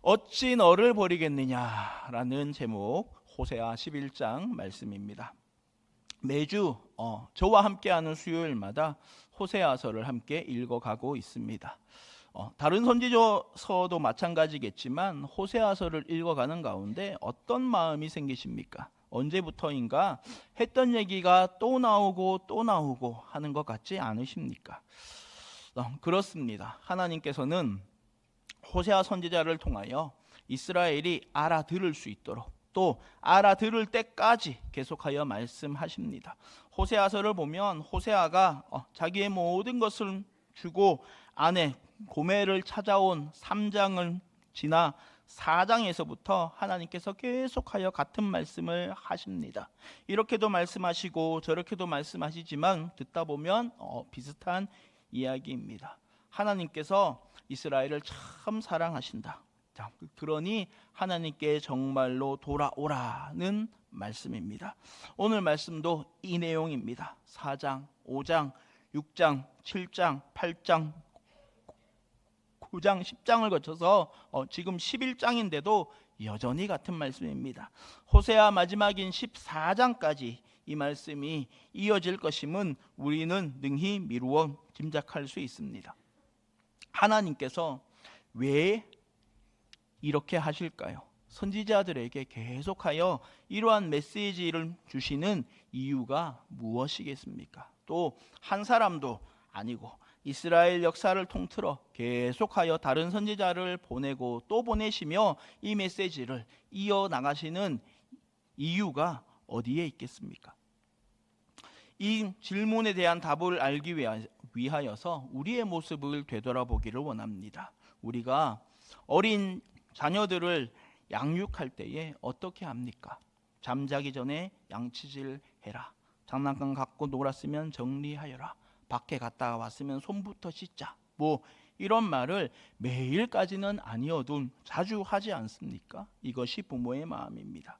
어찌 너를 버리겠느냐라는 제목, 호세아 11장 말씀입니다. 매주 저와 함께하는 수요일마다 호세아서를 함께 읽어가고 있습니다. 다른 선지서도 마찬가지겠지만 호세아서를 읽어가는 가운데 어떤 마음이 생기십니까? 언제부터인가 했던 얘기가 또 나오고 또 나오고 하는 것 같지 않으십니까? 그렇습니다. 하나님께서는 호세아 선지자를 통하여 이스라엘이 알아들을 수 있도록 또 알아들을 때까지 계속하여 말씀하십니다. 호세아서를 보면 호세아가 자기의 모든 것을 주고 아내 고멜을 찾아온 3장을 지나 4장에서부터 하나님께서 계속하여 같은 말씀을 하십니다. 이렇게도 말씀하시고 저렇게도 말씀하시지만 듣다 보면 비슷한 이야기입니다. 하나님께서 이스라엘을 참 사랑하신다. 자, 그러니 하나님께 정말로 돌아오라는 말씀입니다. 오늘 말씀도 이 내용입니다. 4장, 5장, 6장, 7장, 8장, 9장, 10장을 거쳐서 지금 11장인데도 여전히 같은 말씀입니다. 호세아 마지막인 14장까지 이 말씀이 이어질 것임은 우리는 능히 미루어 짐작할 수 있습니다. 하나님께서 왜 이렇게 하실까요? 선지자들에게 계속하여 이러한 메시지를 주시는 이유가 무엇이겠습니까? 또 한 사람도 아니고 이스라엘 역사를 통틀어 계속하여 다른 선지자를 보내고 또 보내시며 이 메시지를 이어나가시는 이유가 어디에 있겠습니까? 이 질문에 대한 답을 알기 위하여서 우리의 모습을 되돌아보기를 원합니다. 우리가 어린 자녀들을 양육할 때에 어떻게 합니까? 잠자기 전에 양치질 해라. 장난감 갖고 놀았으면 정리하여라. 밖에 갔다가 왔으면 손부터 씻자. 이런 말을 매일까지는 아니어도 자주 하지 않습니까? 이것이 부모의 마음입니다.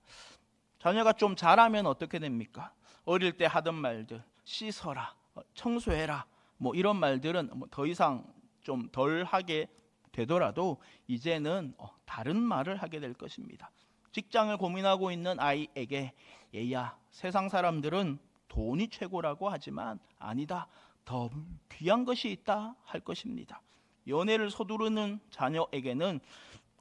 자녀가 좀 자라면 어떻게 됩니까? 어릴 때 하던 말들, 씻어라, 청소해라, 이런 말들은 더 이상 좀 덜 하게 되더라도 이제는 다른 말을 하게 될 것입니다. 직장을 고민하고 있는 아이에게 얘야, 세상 사람들은 돈이 최고라고 하지만 아니다, 더 귀한 것이 있다 할 것입니다. 연애를 서두르는 자녀에게는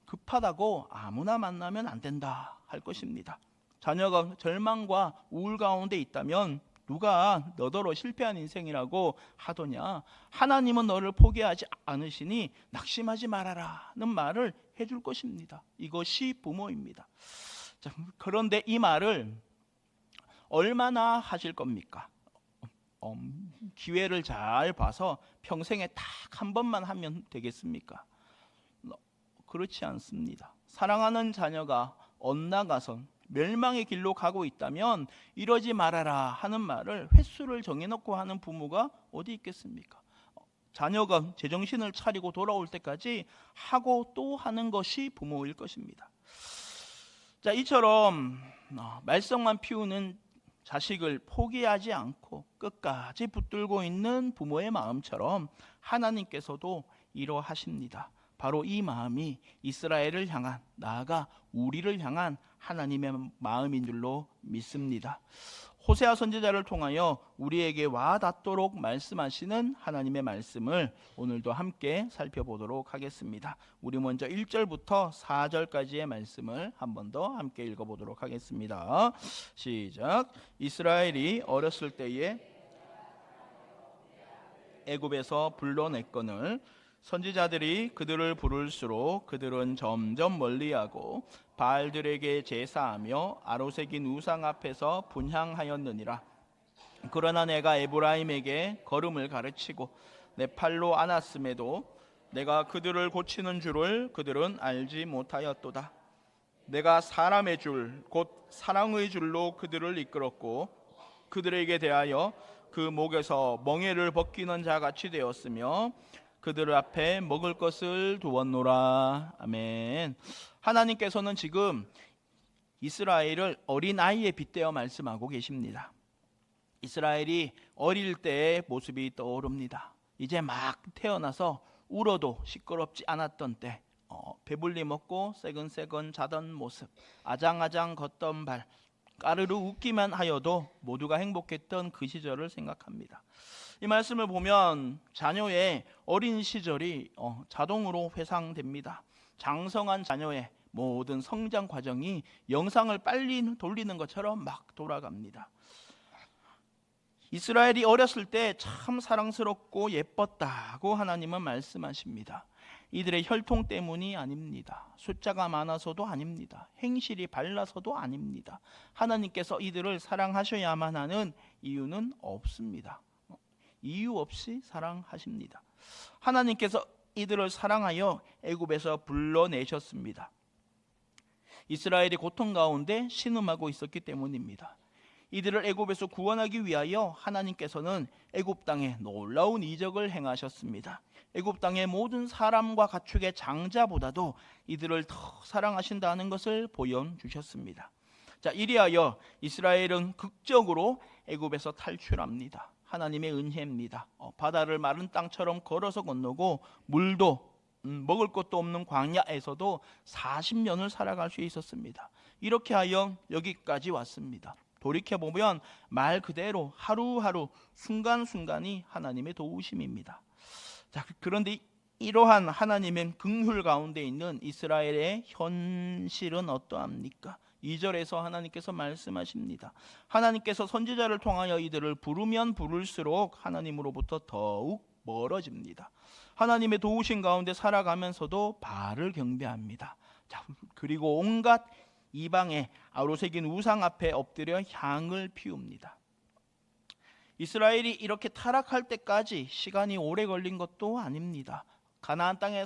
급하다고 아무나 만나면 안 된다 할 것입니다. 자녀가 절망과 우울 가운데 있다면 누가 너더러 실패한 인생이라고 하더냐, 하나님은 너를 포기하지 않으시니 낙심하지 말아라는 말을 해줄 것입니다. 이것이 부모입니다. 자, 그런데 이 말을 얼마나 하실 겁니까? 기회를 잘 봐서 평생에 딱 한 번만 하면 되겠습니까? 그렇지 않습니다. 사랑하는 자녀가 엇나가선 멸망의 길로 가고 있다면 이러지 말아라 하는 말을 횟수를 정해놓고 하는 부모가 어디 있겠습니까? 자녀가 제정신을 차리고 돌아올 때까지 하고 또 하는 것이 부모일 것입니다. 자, 이처럼 말썽만 피우는 자식을 포기하지 않고 끝까지 붙들고 있는 부모의 마음처럼 하나님께서도 이러하십니다. 바로 이 마음이 이스라엘을 향한, 나아가 우리를 향한 하나님의 마음인 줄로 믿습니다. 호세아 선지자를 통하여 우리에게 와닿도록 말씀하시는 하나님의 말씀을 오늘도 함께 살펴보도록 하겠습니다. 우리 먼저 1절부터 4절까지의 말씀을 한 번 더 함께 읽어보도록 하겠습니다. 시작. 이스라엘이 어렸을 때에 애굽에서 불러냈거늘 선지자들이 그들을 부를수록 그들은 점점 멀리하고 바알들에게 제사하며 아로새긴 우상 앞에서 분향하였느니라. 그러나 내가 에브라임에게 걸음을 가르치고 내 팔로 안았음에도 내가 그들을 고치는 줄을 그들은 알지 못하였도다. 내가 사람의 줄 곧 사랑의 줄로 그들을 이끌었고 그들에게 대하여 그 목에서 멍에를 벗기는 자같이 되었으며 그들 앞에 먹을 것을 두었노라. 아멘. 하나님께서는 지금 이스라엘을 어린아이에 빗대어 말씀하고 계십니다. 이스라엘이 어릴 때의 모습이 떠오릅니다. 이제 막 태어나서 울어도 시끄럽지 않았던 때, 배불리 먹고 새근새근 자던 모습, 아장아장 걷던 발, 까르르 웃기만 하여도 모두가 행복했던 그 시절을 생각합니다. 이 말씀을 보면 자녀의 어린 시절이 자동으로 회상됩니다. 장성한 자녀의 모든 성장 과정이 영상을 빨리 돌리는 것처럼 막 돌아갑니다. 이스라엘이 어렸을 때 참 사랑스럽고 예뻤다고 하나님은 말씀하십니다. 이들의 혈통 때문이 아닙니다. 숫자가 많아서도 아닙니다. 행실이 발라서도 아닙니다. 하나님께서 이들을 사랑하셔야만 하는 이유는 없습니다. 이유 없이 사랑하십니다. 하나님께서 이들을 사랑하여 애굽에서 불러내셨습니다. 이스라엘이 고통 가운데 신음하고 있었기 때문입니다. 이들을 애굽에서 구원하기 위하여 하나님께서는 애굽 땅에 놀라운 이적을 행하셨습니다. 애굽 땅의 모든 사람과 가축의 장자보다도 이들을 더 사랑하신다는 것을 보여주셨습니다. 자, 이리하여 이스라엘은 극적으로 애굽에서 탈출합니다. 하나님의 은혜입니다. 바다를 마른 땅처럼 걸어서 건너고 물도 먹을 것도 없는 광야에서도 40년을 살아갈 수 있었습니다. 이렇게 하여 여기까지 왔습니다. 돌이켜보면 말 그대로 하루하루 순간순간이 하나님의 도우심입니다. 자, 그런데 이러한 하나님의 긍휼 가운데 있는 이스라엘의 현실은 어떠합니까? 2절에서 하나님께서 말씀하십니다. 하나님께서 선지자를 통하여 이들을 부르면 부를수록 하나님으로부터 더욱 멀어집니다. 하나님의 도우심 가운데 살아가면서도 바알을 경배합니다. 자, 그리고 온갖 이방의 아우러새긴 우상 앞에 엎드려 향을 피웁니다. 이스라엘이 이렇게 타락할 때까지 시간이 오래 걸린 것도 아닙니다. 가나안 땅에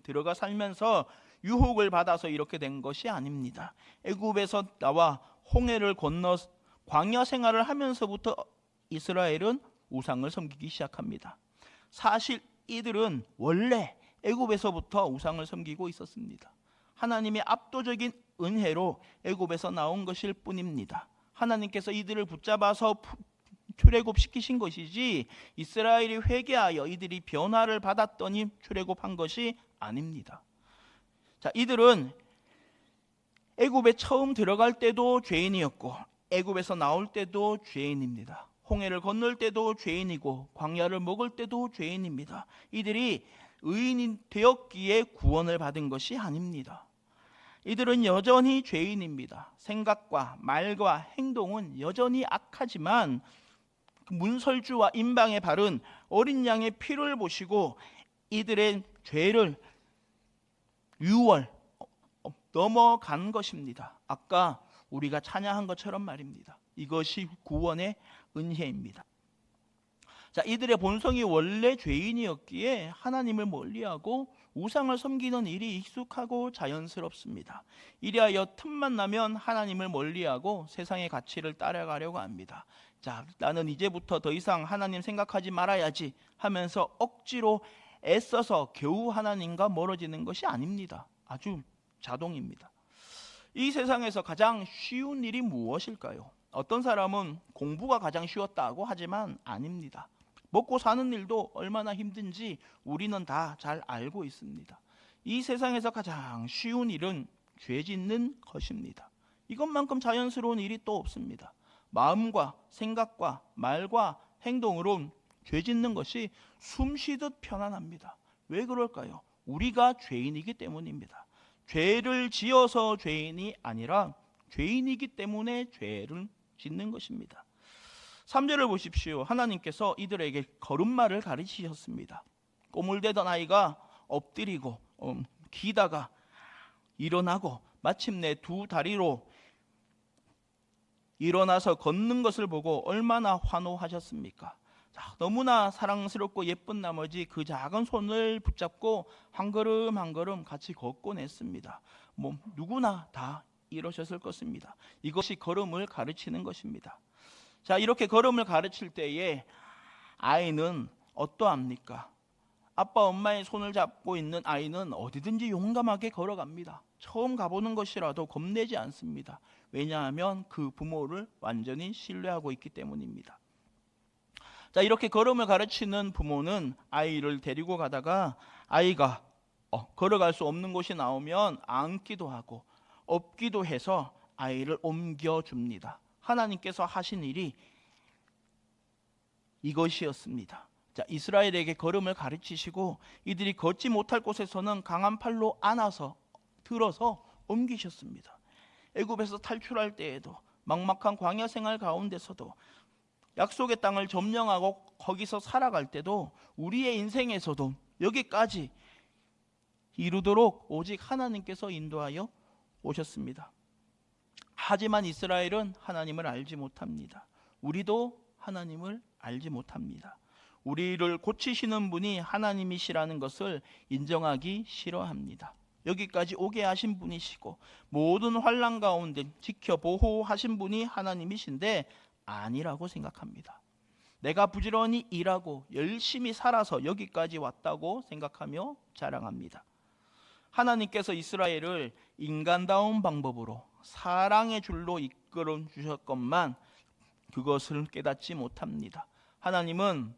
들어가 살면서 유혹을 받아서 이렇게 된 것이 아닙니다. 애굽에서 나와 홍해를 건너 광야 생활을 하면서부터 이스라엘은 우상을 섬기기 시작합니다. 사실 이들은 원래 애굽에서부터 우상을 섬기고 있었습니다. 하나님의 압도적인 은혜로 애굽에서 나온 것일 뿐입니다. 하나님께서 이들을 붙잡아서 출애굽시키신 것이지 이스라엘이 회개하여 이들이 변화를 받았더니 출애굽한 것이 아닙니다. 자, 이들은 애굽에 처음 들어갈 때도 죄인이었고 애굽에서 나올 때도 죄인입니다. 홍해를 건널 때도 죄인이고 광야를 먹을 때도 죄인입니다. 이들이 의인이 되었기에 구원을 받은 것이 아닙니다. 이들은 여전히 죄인입니다. 생각과 말과 행동은 여전히 악하지만 문설주와 임방에 바른 어린 양의 피를 보시고 이들의 죄를 넘어간 것입니다. 아까 우리가 찬양한 것처럼 말입니다. 이것이 구원의 은혜입니다. 자, 이들의 본성이 원래 죄인이었기에 하나님을 멀리하고 우상을 섬기는 일이 익숙하고 자연스럽습니다. 이리하여 틈만 나면 하나님을 멀리하고 세상의 가치를 따라가려고 합니다. 자, 나는 이제부터 더 이상 하나님 생각하지 말아야지 하면서 억지로 애써서 겨우 하나님과 멀어지는 것이 아닙니다. 아주 자동입니다. 이 세상에서 가장 쉬운 일이 무엇일까요? 어떤 사람은 공부가 가장 쉬웠다고 하지만 아닙니다. 먹고 사는 일도 얼마나 힘든지 우리는 다 잘 알고 있습니다. 이 세상에서 가장 쉬운 일은 죄 짓는 것입니다. 이것만큼 자연스러운 일이 또 없습니다. 마음과 생각과 말과 행동으로 죄 짓는 것이 숨쉬듯 편안합니다. 왜 그럴까요? 우리가 죄인이기 때문입니다. 죄를 지어서 죄인이 아니라 죄인이기 때문에 죄를 짓는 것입니다. 3절을 보십시오. 하나님께서 이들에게 걸음마를 가르치셨습니다. 꼬물대던 아이가 엎드리고 기다가 일어나고 마침내 두 다리로 일어나서 걷는 것을 보고 얼마나 환호하셨습니까? 자, 너무나 사랑스럽고 예쁜 나머지 그 작은 손을 붙잡고 한 걸음 한 걸음 같이 걷곤 했습니다. 누구나 다 이러셨을 것입니다. 이것이 걸음을 가르치는 것입니다. 자, 이렇게 걸음을 가르칠 때에 아이는 어떠합니까? 아빠 엄마의 손을 잡고 있는 아이는 어디든지 용감하게 걸어갑니다. 처음 가보는 것이라도 겁내지 않습니다. 왜냐하면 그 부모를 완전히 신뢰하고 있기 때문입니다. 자, 이렇게 걸음을 가르치는 부모는 아이를 데리고 가다가 아이가 걸어갈 수 없는 곳이 나오면 앉기도 하고 업기도 해서 아이를 옮겨줍니다. 하나님께서 하신 일이 이것이었습니다. 자, 이스라엘에게 걸음을 가르치시고 이들이 걷지 못할 곳에서는 강한 팔로 안아서 들어서 옮기셨습니다. 애굽에서 탈출할 때에도, 막막한 광야 생활 가운데서도, 약속의 땅을 점령하고 거기서 살아갈 때도, 우리의 인생에서도 여기까지 이루도록 오직 하나님께서 인도하여 오셨습니다. 하지만 이스라엘은 하나님을 알지 못합니다. 우리도 하나님을 알지 못합니다. 우리를 고치시는 분이 하나님이시라는 것을 인정하기 싫어합니다. 여기까지 오게 하신 분이시고 모든 환난 가운데 지켜 보호하신 분이 하나님이신데 아니라고 생각합니다. 내가 부지런히 일하고 열심히 살아서 여기까지 왔다고 생각하며 자랑합니다. 하나님께서 이스라엘을 인간다운 방법으로 사랑의 줄로 이끌어 주셨건만 그것을 깨닫지 못합니다. 하나님은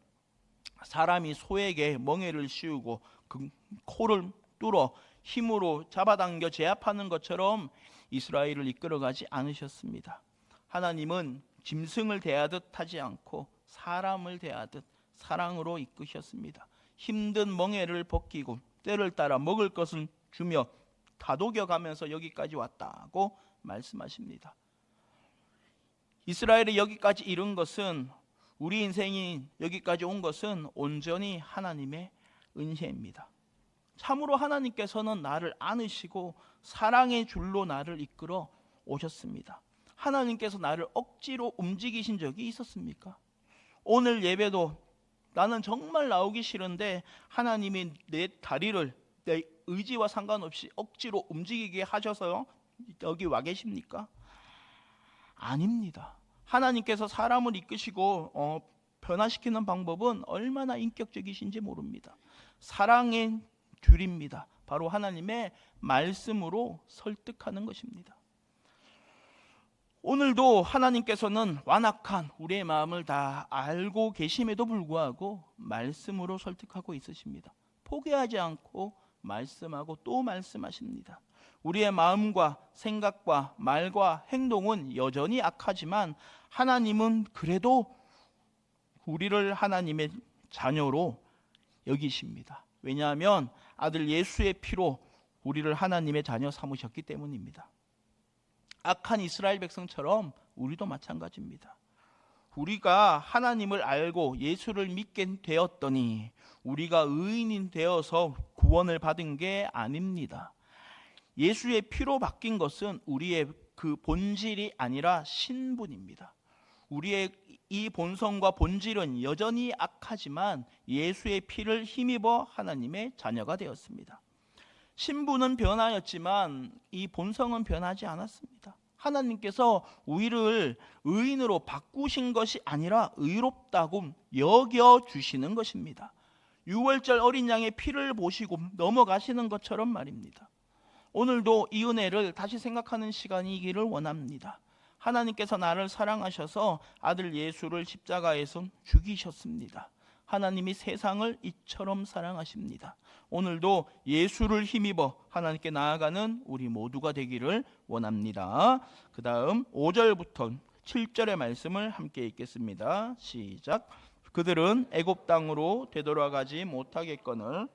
사람이 소에게 멍에를 씌우고 그 코를 뚫어 힘으로 잡아당겨 제압하는 것처럼 이스라엘을 이끌어가지 않으셨습니다. 하나님은 짐승을 대하듯 하지 않고 사람을 대하듯 사랑으로 이끄셨습니다. 힘든 멍에를 벗기고 때를 따라 먹을 것을 주며 다독여가면서 여기까지 왔다고 말씀하십니다. 이스라엘이 여기까지 이룬 것은, 우리 인생이 여기까지 온 것은 온전히 하나님의 은혜입니다. 참으로 하나님께서는 나를 안으시고 사랑의 줄로 나를 이끌어 오셨습니다. 하나님께서 나를 억지로 움직이신 적이 있었습니까? 오늘 예배도 나는 정말 나오기 싫은데 하나님이 내 다리를 내 의지와 상관없이 억지로 움직이게 하셔서 여기 와 계십니까? 아닙니다. 하나님께서 사람을 이끄시고 변화시키는 방법은 얼마나 인격적이신지 모릅니다. 사랑의 줄입니다. 바로 하나님의 말씀으로 설득하는 것입니다. 오늘도 하나님께서는 완악한 우리의 마음을 다 알고 계심에도 불구하고 말씀으로 설득하고 있으십니다. 포기하지 않고 말씀하고 또 말씀하십니다. 우리의 마음과 생각과 말과 행동은 여전히 악하지만 하나님은 그래도 우리를 하나님의 자녀로 여기십니다. 왜냐하면 아들 예수의 피로 우리를 하나님의 자녀 삼으셨기 때문입니다. 악한 이스라엘 백성처럼 우리도 마찬가지입니다. 우리가 하나님을 알고 예수를 믿게 되었더니 우리가 의인이 되어서 구원을 받은 게 아닙니다. 예수의 피로 바뀐 것은 우리의 그 본질이 아니라 신분입니다. 우리의 이 본성과 본질은 여전히 악하지만 예수의 피를 힘입어 하나님의 자녀가 되었습니다. 신분은 변하였지만 이 본성은 변하지 않았습니다. 하나님께서 우리를 의인으로 바꾸신 것이 아니라 의롭다고 여겨주시는 것입니다. 유월절 어린 양의 피를 보시고 넘어가시는 것처럼 말입니다. 오늘도 이 은혜를 다시 생각하는 시간이기를 원합니다. 하나님께서 나를 사랑하셔서 아들 예수를 십자가에서 죽이셨습니다. 하나님이 세상을 이처럼 사랑하십니다. 오늘도 예수를 힘입어 하나님께 나아가는 우리 모두가 되기를 원합니다. 그 다음 5절부터 7절의 말씀을 함께 읽겠습니다. 시작. 그들은 애굽 땅으로 되돌아가지 못하겠거늘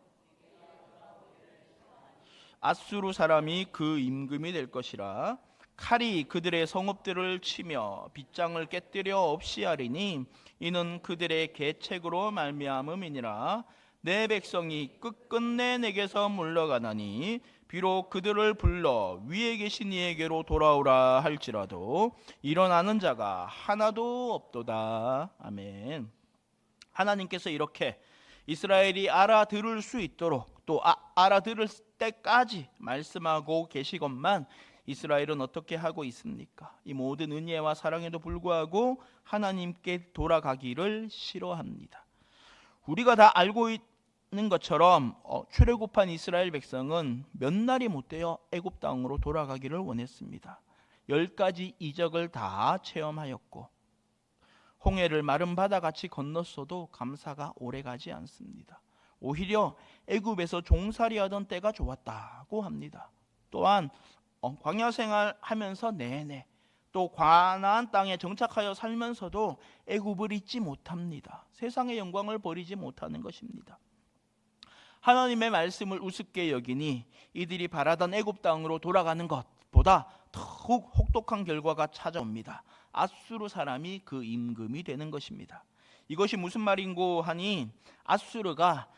앗수르 사람이 그 임금이 될 것이라. 칼이 그들의 성읍들을 치며 빗장을 깨뜨려 없이 하리니 이는 그들의 계책으로 말미암음이니라. 내 백성이 끝끝내 내게서 물러가나니 비록 그들을 불러 위에 계신 이에게로 돌아오라 할지라도 일어나는 자가 하나도 없도다. 아멘. 하나님께서 이렇게 이스라엘이 알아들을 수 있도록 또 알아들을 때까지 말씀하고 계시건만 이스라엘은 어떻게 하고 있습니까? 이 모든 은혜와 사랑에도 불구하고 하나님께 돌아가기를 싫어합니다. 우리가 다 알고 있는 것처럼 출애굽한 이스라엘 백성은 몇 날이 못 되어 애굽 땅으로 돌아가기를 원했습니다. 10가지 이적을 다 체험하였고 홍해를 마른 바다같이 건넜어도 감사가 오래가지 않습니다. 오히려 애굽에서 종살이하던 때가 좋았다고 합니다. 또한 광야 생활하면서 내내 또 가나안 땅에 정착하여 살면서도 애굽을 잊지 못합니다. 세상의 영광을 버리지 못하는 것입니다. 하나님의 말씀을 우습게 여기니 이들이 바라던 애굽 땅으로 돌아가는 것보다 더욱 혹독한 결과가 찾아옵니다. 아수르 사람이 그 임금이 되는 것입니다. 이것이 무슨 말인고 하니 아수르가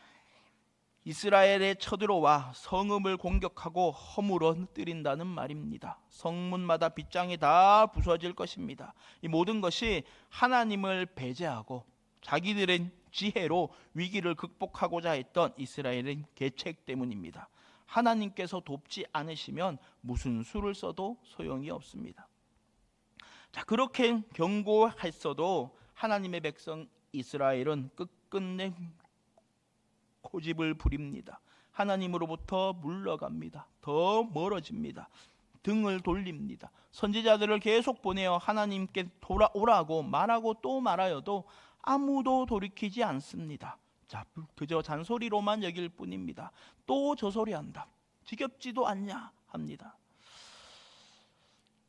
이스라엘에 쳐들어와 성읍을 공격하고 허물어뜨린다는 말입니다. 성문마다 빗장이 다 부서질 것입니다. 이 모든 것이 하나님을 배제하고 자기들의 지혜로 위기를 극복하고자 했던 이스라엘의 계책 때문입니다. 하나님께서 돕지 않으시면 무슨 수를 써도 소용이 없습니다. 자, 그렇게 경고했어도 하나님의 백성 이스라엘은 끝끝내 고집을 부립니다. 하나님으로부터 물러갑니다. 더 멀어집니다. 등을 돌립니다. 선지자들을 계속 보내어 하나님께 돌아오라고 말하고 또 말하여도 아무도 돌이키지 않습니다. 자, 그저 잔소리로만 여길 뿐입니다. 또 저 소리 한다. 지겹지도 않냐 합니다.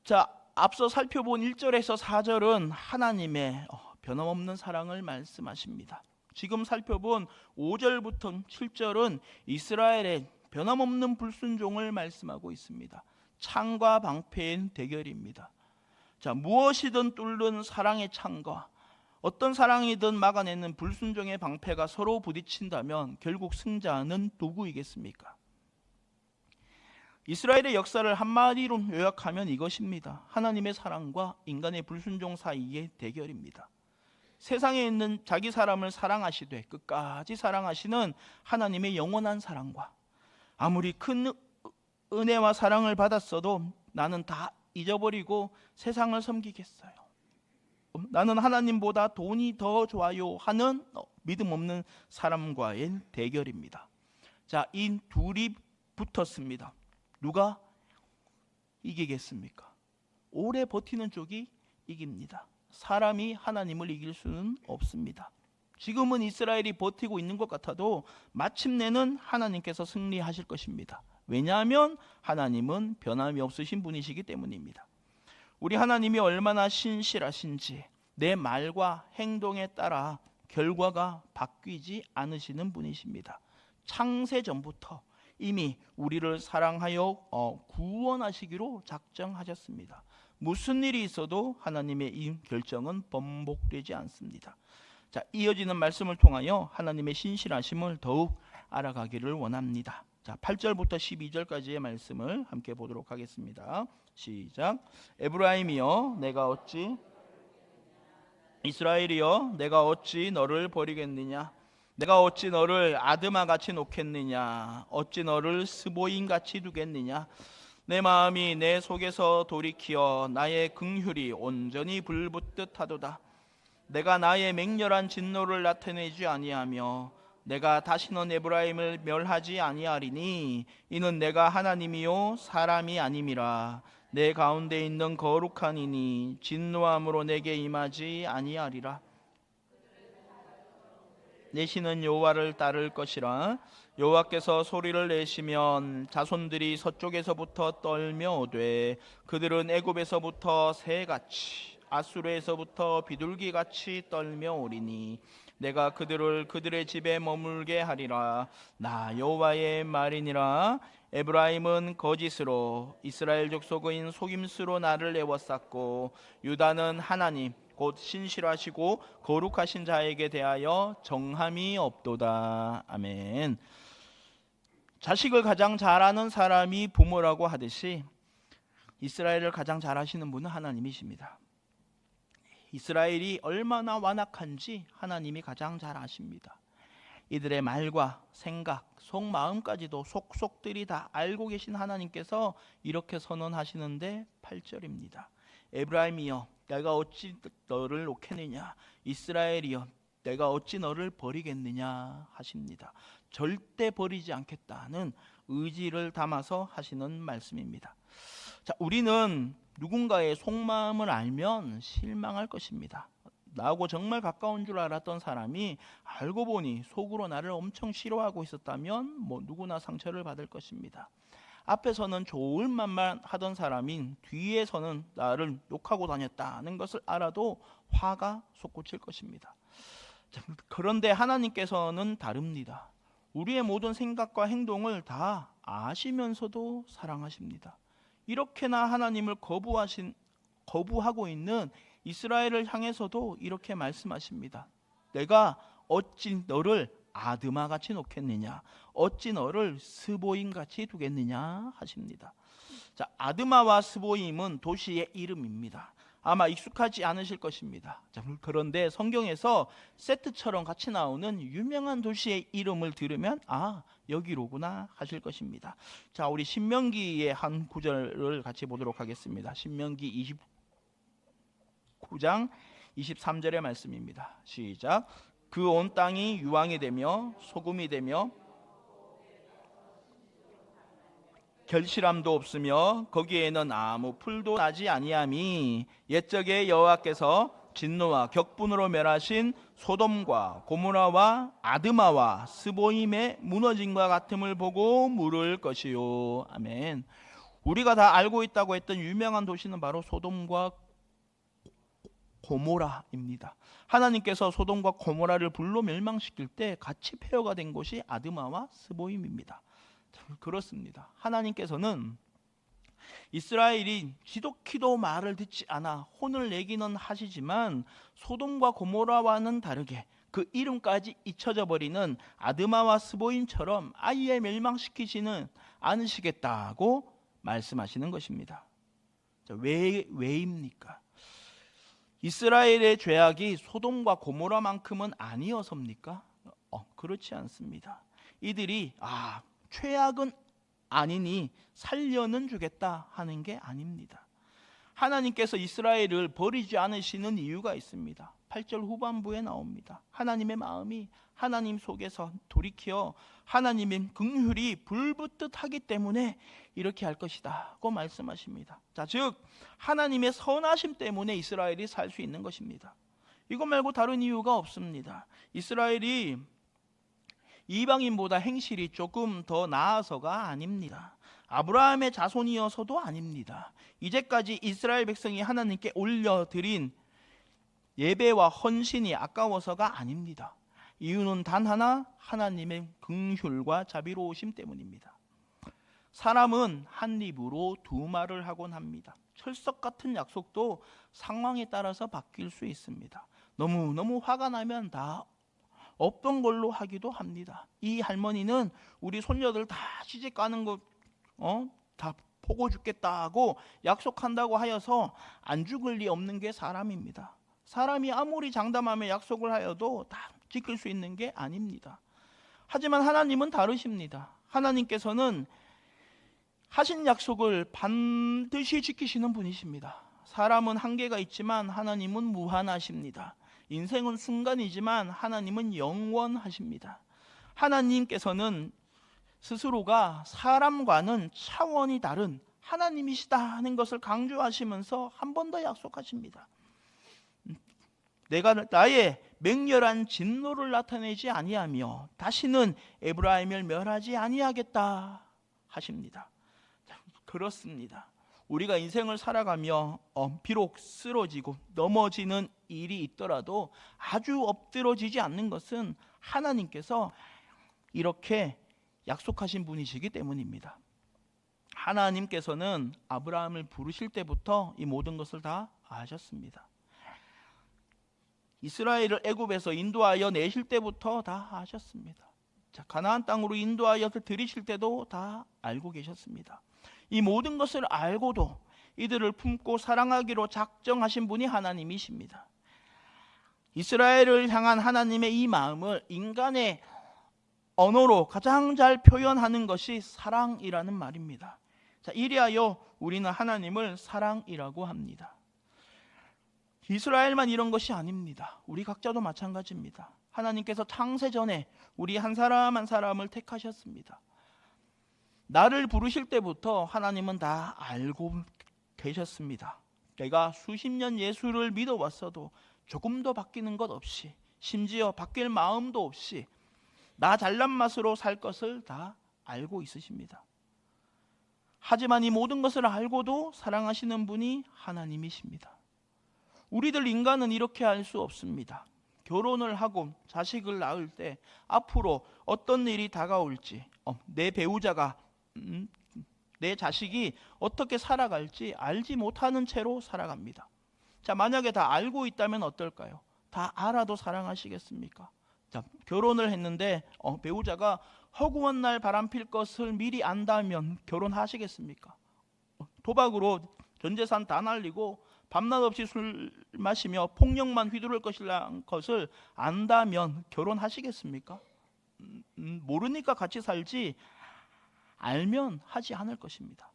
자, 앞서 살펴본 1절에서 4절은 하나님의 변함없는 사랑을 말씀하십니다. 지금 살펴본 5절부터 7절은 이스라엘의 변함없는 불순종을 말씀하고 있습니다. 창과 방패의 대결입니다. 자, 무엇이든 뚫는 사랑의 창과 어떤 사랑이든 막아내는 불순종의 방패가 서로 부딪힌다면 결국 승자는 누구이겠습니까? 이스라엘의 역사를 한마디로 요약하면 이것입니다. 하나님의 사랑과 인간의 불순종 사이의 대결입니다. 세상에 있는 자기 사람을 사랑하시되 끝까지 사랑하시는 하나님의 영원한 사랑과 아무리 큰 은혜와 사랑을 받았어도 나는 다 잊어버리고 세상을 섬기겠어요, 나는 하나님보다 돈이 더 좋아요 하는 믿음 없는 사람과의 대결입니다. 자, 이 둘이 붙었습니다. 누가 이기겠습니까? 오래 버티는 쪽이 이깁니다. 사람이 하나님을 이길 수는 없습니다. 지금은 이스라엘이 버티고 있는 것 같아도 마침내는 하나님께서 승리하실 것입니다. 왜냐하면 하나님은 변함이 없으신 분이시기 때문입니다. 우리 하나님이 얼마나 신실하신지 내 말과 행동에 따라 결과가 바뀌지 않으시는 분이십니다. 창세 전부터 이미 우리를 사랑하여 구원하시기로 작정하셨습니다. 무슨 일이 있어도 하나님의 이 결정은 번복되지 않습니다. 자, 이어지는 말씀을 통하여 하나님의 신실하심을 더욱 알아가기를 원합니다. 자, 8절부터 12절까지의 말씀을 함께 보도록 하겠습니다. 시작. 에브라임이여 내가 어찌 이스라엘이여 내가 어찌 너를 버리겠느냐? 내가 어찌 너를 아드마같이 놓겠느냐? 어찌 너를 스보임같이 두겠느냐? 내 마음이 내 속에서 돌이키어 나의 긍휼이 온전히 불붙듯 하도다. 내가 나의 맹렬한 진노를 나타내지 아니하며 내가 다시는 에브라임을 멸하지 아니하리니 이는 내가 하나님이요 사람이 아님이라. 내 가운데 있는 거룩한 이니 진노함으로 내게 임하지 아니하리라. 내 신은 여호와를 따를 것이라. 여호와께서 소리를 내시면 자손들이 서쪽에서부터 떨며 오되 그들은 애굽에서부터 새같이 아수르에서부터 비둘기같이 떨며 오리니 내가 그들을 그들의 집에 머물게 하리라. 나 여호와의 말이니라. 에브라임은 거짓으로 이스라엘 족속인 속임수로 나를 애워쌌고 유다는 하나님 곧 신실하시고 거룩하신 자에게 대하여 정함이 없도다. 아멘. 자식을 가장 잘하는 사람이 부모라고 하듯이 이스라엘을 가장 잘하시는 분은 하나님이십니다. 이스라엘이 얼마나 완악한지 하나님이 가장 잘 아십니다. 이들의 말과 생각, 속마음까지도 속속들이 다 알고 계신 하나님께서 이렇게 선언하시는데 8절입니다. 에브라임이여 내가 어찌 너를 놓겠느냐? 이스라엘이여 내가 어찌 너를 버리겠느냐 하십니다. 절대 버리지 않겠다는 의지를 담아서 하시는 말씀입니다. 자, 우리는 누군가의 속마음을 알면 실망할 것입니다. 나하고 정말 가까운 줄 알았던 사람이 알고 보니 속으로 나를 엄청 싫어하고 있었다면 누구나 상처를 받을 것입니다. 앞에서는 좋은 말만 하던 사람인 뒤에서는 나를 욕하고 다녔다는 것을 알아도 화가 솟구칠 것입니다. 그런데 하나님께서는 다릅니다. 우리의 모든 생각과 행동을 다 아시면서도 사랑하십니다. 이렇게나 하나님을 거부하고 있는 이스라엘을 향해서도 이렇게 말씀하십니다. 내가 어찌 너를 아드마같이 놓겠느냐, 어찌 너를 스보임같이 두겠느냐 하십니다. 자, 아드마와 스보임은 도시의 이름입니다. 아마 익숙하지 않으실 것입니다. 자, 그런데 성경에서 세트처럼 같이 나오는 유명한 도시의 이름을 들으면 여기로구나 하실 것입니다. 자, 우리 신명기의 한 구절을 같이 보도록 하겠습니다. 신명기 29장 23절의 말씀입니다. 시작. 그 온 땅이 유황이 되며 소금이 되며 결실함도 없으며 거기에는 아무 풀도 나지 아니함이 옛적에 여호와께서 진노와 격분으로 멸하신 소돔과 고모라와 아드마와 스보임의 무너짐과 같음을 보고 물을 것이요. 아멘. 우리가 다 알고 있다고 했던 유명한 도시는 바로 소돔과 고모라입니다. 하나님께서 소돔과 고모라를 불로 멸망시킬 때 같이 폐허가 된 곳이 아드마와 스보임입니다. 그렇습니다. 하나님께서는 이스라엘이 지독히도 말을 듣지 않아 혼을 내기는 하시지만 소돔과 고모라와는 다르게 그 이름까지 잊혀져 버리는 아드마와 스보임처럼 아예 멸망시키지는 않으시겠다고 말씀하시는 것입니다. 왜입니까? 이스라엘의 죄악이 소돔과 고모라만큼은 아니어서입니까? 그렇지 않습니다. 이들이 최악은 아니니 살려는 주겠다 하는 게 아닙니다. 하나님께서 이스라엘을 버리지 않으시는 이유가 있습니다. 8절 후반부에 나옵니다. 하나님의 마음이 하나님 속에서 돌이켜 하나님의 긍휼이 불붙듯 하기 때문에 이렇게 할 것이다 고 말씀하십니다. 자, 즉 하나님의 선하심 때문에 이스라엘이 살 수 있는 것입니다. 이것 말고 다른 이유가 없습니다. 이스라엘이 이방인보다 행실이 조금 더 나아서가 아닙니다. 아브라함의 자손이어서도 아닙니다. 이제까지 이스라엘 백성이 하나님께 올려드린 예배와 헌신이 아까워서가 아닙니다. 이유는 단 하나, 하나님의 긍휼과 자비로우심 때문입니다. 사람은 한 입으로 두 말을 하곤 합니다. 철석 같은 약속도 상황에 따라서 바뀔 수 있습니다. 너무 화가 나면 다 없던 걸로 하기도 합니다. 이 할머니는 우리 손녀들 다 시집 가는 거 다 보고 죽겠다고 약속한다고 하여서 안 죽을 리 없는 게 사람입니다. 사람이 아무리 장담하며 약속을 하여도 다 지킬 수 있는 게 아닙니다. 하지만 하나님은 다르십니다. 하나님께서는 하신 약속을 반드시 지키시는 분이십니다. 사람은 한계가 있지만 하나님은 무한하십니다. 인생은 순간이지만 하나님은 영원하십니다. 하나님께서는 스스로가 사람과는 차원이 다른 하나님이시다 하는 것을 강조하시면서 한 번 더 약속하십니다. 내가 나의 맹렬한 진노를 나타내지 아니하며 다시는 에브라임을 멸하지 아니하겠다 하십니다. 그렇습니다. 우리가 인생을 살아가며 비록 쓰러지고 넘어지는 일이 있더라도 아주 엎드러지지 않는 것은 하나님께서 이렇게 약속하신 분이시기 때문입니다. 하나님께서는 아브라함을 부르실 때부터 이 모든 것을 다 아셨습니다. 이스라엘을 애굽에서 인도하여 내실 때부터 다 아셨습니다. 자, 가나안 땅으로 인도하여 들이실 때도 다 알고 계셨습니다. 이 모든 것을 알고도 이들을 품고 사랑하기로 작정하신 분이 하나님이십니다. 이스라엘을 향한 하나님의 이 마음을 인간의 언어로 가장 잘 표현하는 것이 사랑이라는 말입니다. 자, 이리하여 우리는 하나님을 사랑이라고 합니다. 이스라엘만 이런 것이 아닙니다. 우리 각자도 마찬가지입니다. 하나님께서 창세 전에 우리 한 사람 한 사람을 택하셨습니다. 나를 부르실 때부터 하나님은 다 알고 계셨습니다. 내가 수십 년 예수를 믿어왔어도 조금도 바뀌는 것 없이, 심지어 바뀔 마음도 없이 나 잘난 맛으로 살 것을 다 알고 있으십니다. 하지만 이 모든 것을 알고도 사랑하시는 분이 하나님이십니다. 우리들 인간은 이렇게 할 수 없습니다. 결혼을 하고 자식을 낳을 때 앞으로 어떤 일이 다가올지, 내 배우자가 내 자식이 어떻게 살아갈지 알지 못하는 채로 살아갑니다. 자, 만약에 다 알고 있다면 어떨까요? 다 알아도 사랑하시겠습니까? 자, 결혼을 했는데 배우자가 허구한 날 바람필 것을 미리 안다면 결혼하시겠습니까? 도박으로 전 재산 다 날리고 밤낮 없이 술 마시며 폭력만 휘두를 것을 안다면 결혼하시겠습니까? 모르니까 같이 살지 알면 하지 않을 것입니다.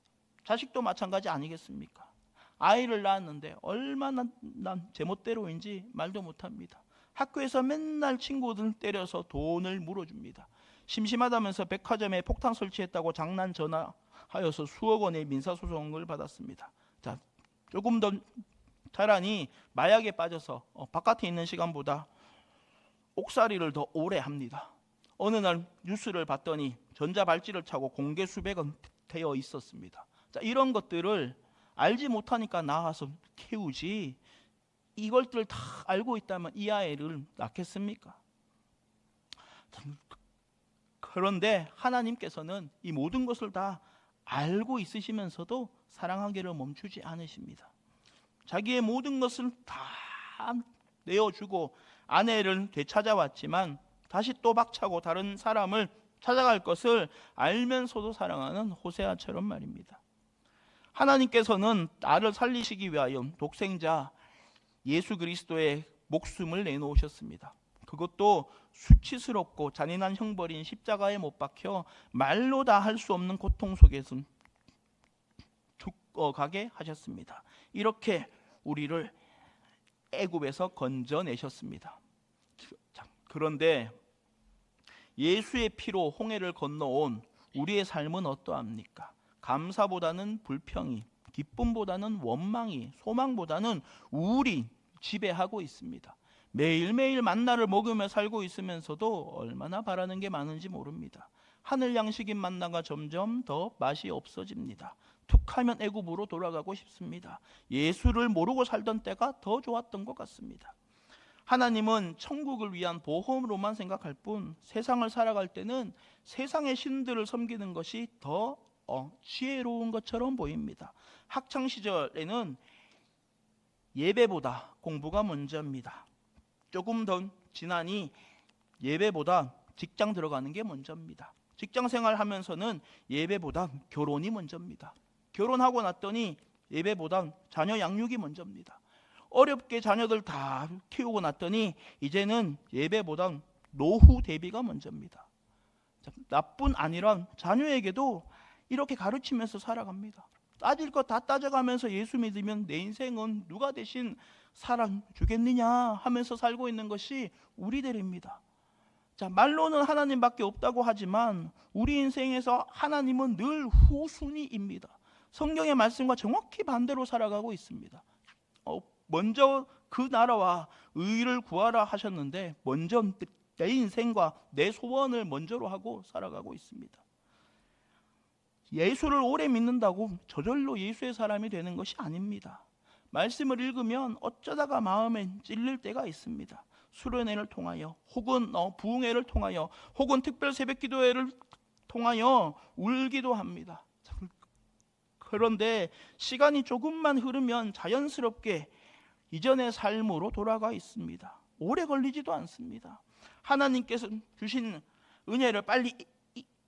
자식도 마찬가지 아니겠습니까? 아이를 낳았는데 얼마나 난 제멋대로인지 말도 못합니다. 학교에서 맨날 친구들 때려서 돈을 물어줍니다. 심심하다면서 백화점에 폭탄 설치했다고 장난 전화하여서 수억 원의 민사소송을 받았습니다. 자, 조금 더 자라니 마약에 빠져서 바깥에 있는 시간보다 옥살이를 더 오래 합니다. 어느 날 뉴스를 봤더니 전자발찌를 차고 공개 수배가 되어 있었습니다. 자, 이런 것들을 알지 못하니까 낳아서 키우지, 이것들을 다 알고 있다면 이 아이를 낳겠습니까? 그런데 하나님께서는 이 모든 것을 다 알고 있으시면서도 사랑하기를 멈추지 않으십니다. 자기의 모든 것을 다 내어주고 아내를 되찾아왔지만 다시 또 박차고 다른 사람을 찾아갈 것을 알면서도 사랑하는 호세아처럼 말입니다. 하나님께서는 나를 살리시기 위하여 독생자 예수 그리스도의 목숨을 내놓으셨습니다. 그것도 수치스럽고 잔인한 형벌인 십자가에 못 박혀 말로 다 할 수 없는 고통 속에서 죽어가게 하셨습니다. 이렇게 우리를 애굽에서 건져내셨습니다. 그런데 예수의 피로 홍해를 건너온 우리의 삶은 어떠합니까? 감사보다는 불평이, 기쁨보다는 원망이, 소망보다는 우울이 지배하고 있습니다. 매일매일 만나를 먹으며 살고 있으면서도 얼마나 바라는 게 많은지 모릅니다. 하늘 양식인 만나가 점점 더 맛이 없어집니다. 툭하면 애굽으로 돌아가고 싶습니다. 예수를 모르고 살던 때가 더 좋았던 것 같습니다. 하나님은 천국을 위한 보험으로만 생각할 뿐 세상을 살아갈 때는 세상의 신들을 섬기는 것이 더 지혜로운 것처럼 보입니다. 학창 시절에는 예배보다 공부가 먼저입니다. 조금 더 지나니 예배보다 직장 들어가는 게 먼저입니다. 직장 생활하면서는 예배보다 결혼이 먼저입니다. 결혼하고 났더니 예배보다 자녀 양육이 먼저입니다. 어렵게 자녀들 다 키우고 났더니 이제는 예배보다 노후 대비가 먼저입니다. 나뿐 아니라 자녀에게도 이렇게 가르치면서 살아갑니다. 따질 것 다 따져가면서 예수 믿으면 내 인생은 누가 대신 살아주겠느냐 하면서 살고 있는 것이 우리들입니다. 자, 말로는 하나님밖에 없다고 하지만 우리 인생에서 하나님은 늘 후순위입니다. 성경의 말씀과 정확히 반대로 살아가고 있습니다. 먼저 그 나라와 의를 구하라 하셨는데 먼저 내 인생과 내 소원을 먼저로 하고 살아가고 있습니다. 예수를 오래 믿는다고 저절로 예수의 사람이 되는 것이 아닙니다. 말씀을 읽으면 어쩌다가 마음에 찔릴 때가 있습니다. 수련회를 통하여 혹은 부흥회를 통하여 혹은 특별 새벽 기도회를 통하여 울기도 합니다. 그런데 시간이 조금만 흐르면 자연스럽게 이전의 삶으로 돌아가 있습니다. 오래 걸리지도 않습니다. 하나님께서 주신 은혜를 빨리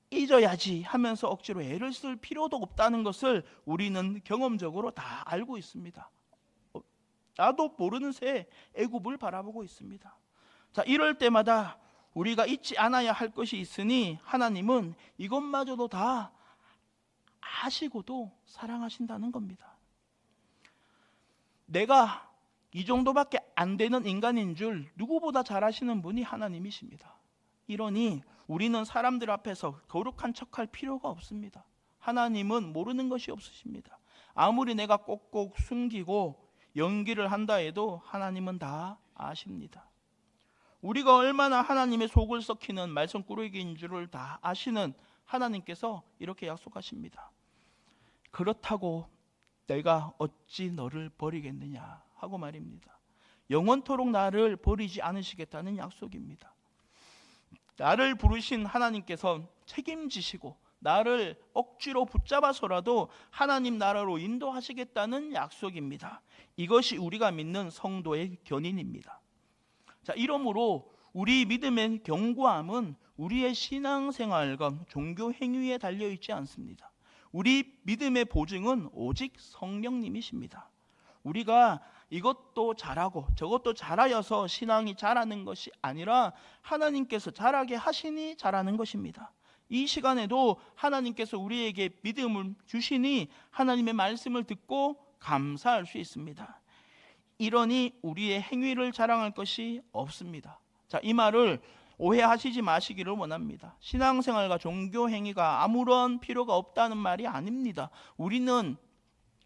잊어야지 하면서 억지로 애를 쓸 필요도 없다는 것을 우리는 경험적으로 다 알고 있습니다. 나도 모르는 새 애굽을 바라보고 있습니다. 자, 이럴 때마다 우리가 잊지 않아야 할 것이 있으니 하나님은 이것마저도 다 아시고도 사랑하신다는 겁니다. 내가 이 정도밖에 안 되는 인간인 줄 누구보다 잘 아시는 분이 하나님이십니다. 이러니 우리는 사람들 앞에서 거룩한 척할 필요가 없습니다. 하나님은 모르는 것이 없으십니다. 아무리 내가 꼭꼭 숨기고 연기를 한다 해도 하나님은 다 아십니다. 우리가 얼마나 하나님의 속을 썩히는 말썽꾸러기인 줄을 다 아시는 하나님께서 이렇게 약속하십니다. 그렇다고 내가 어찌 너를 버리겠느냐 하고 말입니다. 영원토록 나를 버리지 않으시겠다는 약속입니다. 나를 부르신 하나님께서 책임지시고 나를 억지로 붙잡아서라도 하나님 나라로 인도하시겠다는 약속입니다. 이것이 우리가 믿는 성도의 견인입니다. 자, 이러므로 우리 믿음의 견고함은 우리의 신앙생활과 종교 행위에 달려있지 않습니다. 우리 믿음의 보증은 오직 성령님이십니다. 우리가 이것도 잘하고 저것도 잘하여서 신앙이 자라는 것이 아니라 하나님께서 자라게 하시니 자라는 것입니다. 이 시간에도 하나님께서 우리에게 믿음을 주시니 하나님의 말씀을 듣고 감사할 수 있습니다. 이러니 우리의 행위를 자랑할 것이 없습니다. 자, 이 말을 오해하시지 마시기를 원합니다. 신앙생활과 종교 행위가 아무런 필요가 없다는 말이 아닙니다. 우리는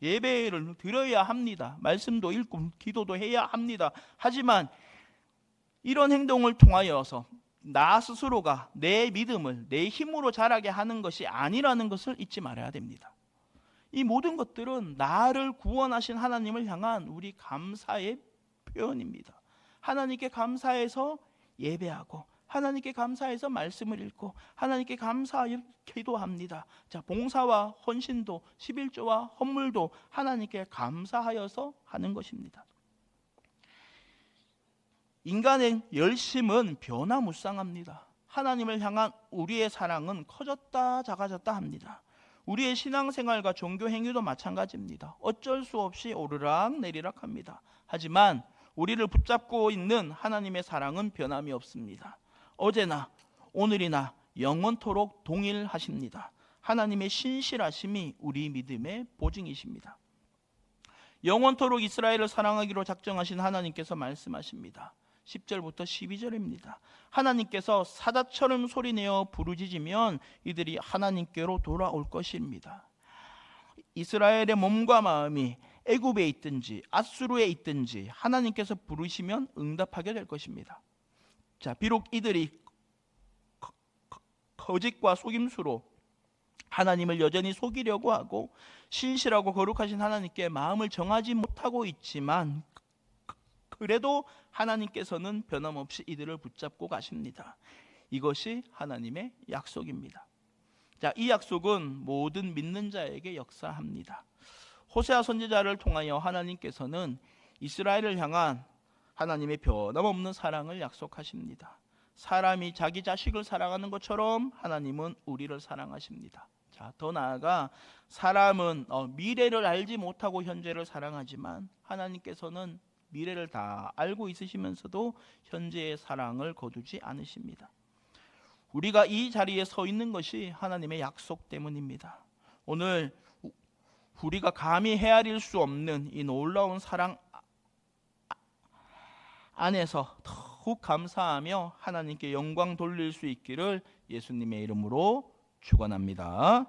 예배를 드려야 합니다. 말씀도 읽고 기도도 해야 합니다. 하지만 이런 행동을 통하여서 나 스스로가 내 믿음을 내 힘으로 자라게 하는 것이 아니라는 것을 잊지 말아야 됩니다. 이 모든 것들은 나를 구원하신 하나님을 향한 우리 감사의 표현입니다. 하나님께 감사해서 예배하고 하나님께 감사해서 말씀을 읽고 하나님께 감사하여 기도합니다. 자, 봉사와 헌신도 11조와 헌물도 하나님께 감사하여서 하는 것입니다. 인간의 열심은 변화무쌍합니다. 하나님을 향한 우리의 사랑은 커졌다 작아졌다 합니다. 우리의 신앙생활과 종교 행위도 마찬가지입니다. 어쩔 수 없이 오르락 내리락 합니다. 하지만 우리를 붙잡고 있는 하나님의 사랑은 변함이 없습니다. 어제나 오늘이나 영원토록 동일하십니다. 하나님의 신실하심이 우리 믿음의 보증이십니다. 영원토록 이스라엘을 사랑하기로 작정하신 하나님께서 말씀하십니다. 10절부터 12절입니다. 하나님께서 사자처럼 소리내어 부르짖으면 이들이 하나님께로 돌아올 것입니다. 이스라엘의 몸과 마음이 애굽에 있든지 앗수르에 있든지 하나님께서 부르시면 응답하게 될 것입니다. 자, 비록 이들이 거짓과 속임수로 하나님을 여전히 속이려고 하고 신실하고 거룩하신 하나님께 마음을 정하지 못하고 있지만 그래도 하나님께서는 변함없이 이들을 붙잡고 가십니다. 이것이 하나님의 약속입니다. 자, 이 약속은 모든 믿는 자에게 역사합니다. 호세아 선지자를 통하여 하나님께서는 이스라엘을 향한 하나님의 변함없는 사랑을 약속하십니다. 사람이 자기 자식을 사랑하는 것처럼 하나님은 우리를 사랑하십니다. 자, 더 나아가 사람은 미래를 알지 못하고 현재를 사랑하지만 하나님께서는 미래를 다 알고 있으시면서도 현재의 사랑을 거두지 않으십니다. 우리가 이 자리에 서 있는 것이 하나님의 약속 때문입니다. 오늘 우리가 감히 헤아릴 수 없는 이 놀라운 사랑 안에서 더욱 감사하며 하나님께 영광 돌릴 수 있기를 예수님의 이름으로 축원합니다.